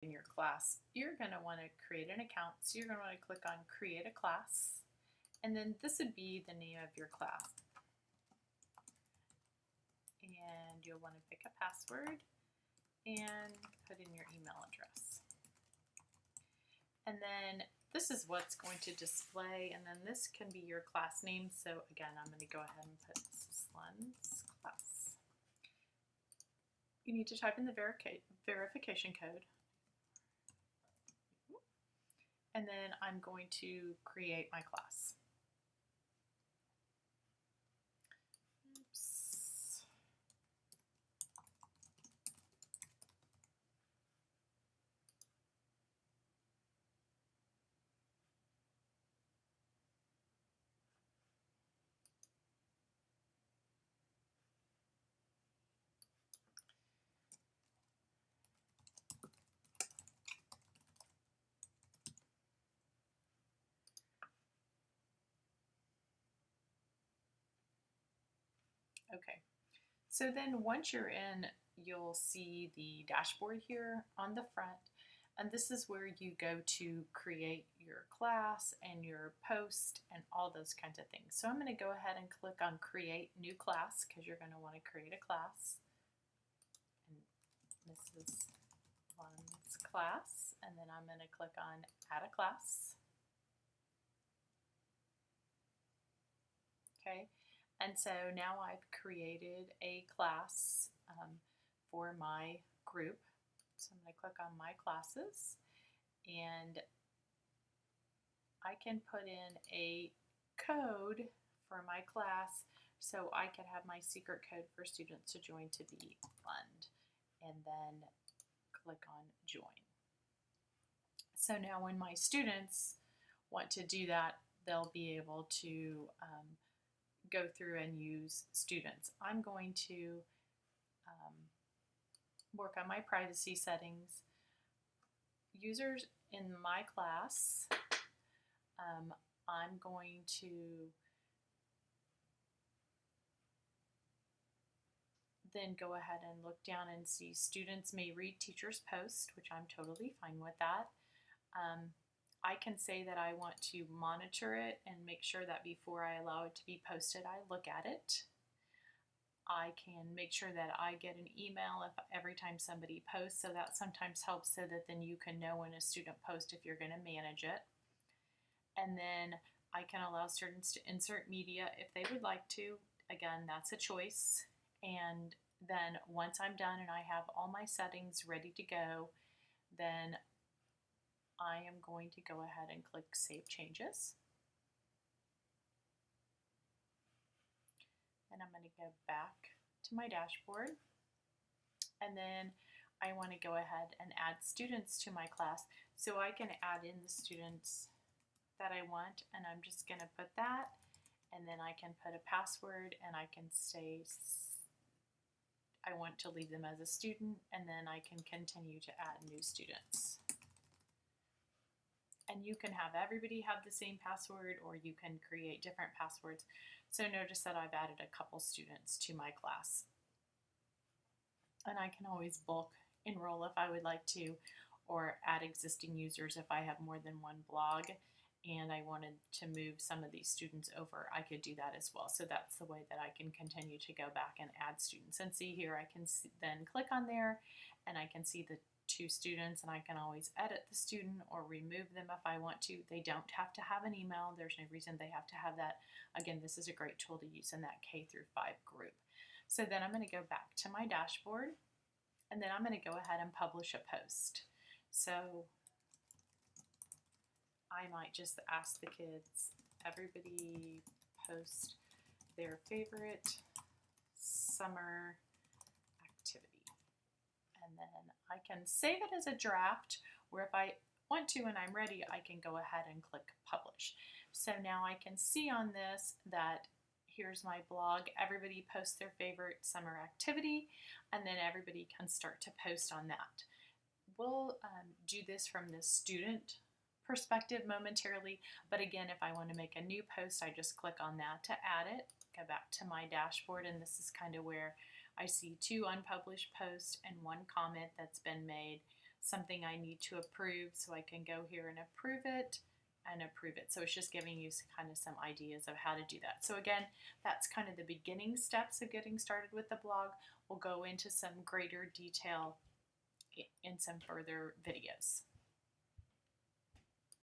in your class, you're going to want to create an account. So you're going to want to click on create a class, and then this would be the name of your class. And you'll want to pick a password and put in your email address. And then this is what's going to display, and then this can be your class name. So again, I'm going to go ahead and put Sloan's class. You need to type in the verification code. And then I'm going to create my class. Oops. Okay, so then once you're in, you'll see the dashboard here on the front, and this is where you go to create your class and your post and all those kinds of things. So I'm going to go ahead and click on create new class because you're going to want to create a class. And this is one's class, and then I'm going to click on add a class. Okay. And so now I've created a class for my group. So I'm going to click on my classes, and I can put in a code for my class so I could have my secret code for students to join to be fun, and then click on join. So now when my students want to do that, they'll be able to go through and use students. I'm going to work on my privacy settings. Users in my class, I'm going to then go ahead and look down and see students may read teacher's post, which I'm totally fine with that. I can say that I want to monitor it and make sure that before I allow it to be posted, I look at it. I can make sure that I get an email every time somebody posts, so that sometimes helps so that then you can know when a student posts if you're going to manage it. And then I can allow students to insert media if they would like to. Again, that's a choice. And then once I'm done and I have all my settings ready to go, then I am going to go ahead and click Save Changes. And I'm going to go back to my dashboard. And then I want to go ahead and add students to my class. So I can add in the students that I want, and I'm just going to put that, and then I can put a password, and I can say I want to leave them as a student, and then I can continue to add new students. And you can have everybody have the same password, or you can create different passwords. So notice that I've added a couple students to my class. And I can always bulk enroll if I would like to, or add existing users if I have more than one blog and I wanted to move some of these students over, I could do that as well. So that's the way that I can continue to go back and add students. And see here, I can then click on there and I can see the 2 students, and I can always edit the student or remove them if I want to. They don't have to have an email. There's no reason they have to have that. Again, this is a great tool to use in that K through 5 group. So then I'm going to go back to my dashboard, and then I'm going to go ahead and publish a post. So I might just ask the kids, everybody post their favorite summer activity. And then I can save it as a draft, where if I want to and I'm ready, I can go ahead and click publish. So now I can see on this that here's my blog, everybody posts their favorite summer activity, and then everybody can start to post on that. We'll do this from the student perspective momentarily, but again, if I want to make a new post, I just click on that to add it, go back to my dashboard, and this is kind of where I see 2 unpublished posts and 1 comment that's been made. something I need to approve, so I can go here and approve it and approve it. So it's just giving you kind of some ideas of how to do that. So again, that's kind of the beginning steps of getting started with the blog. We'll go into some greater detail in some further videos.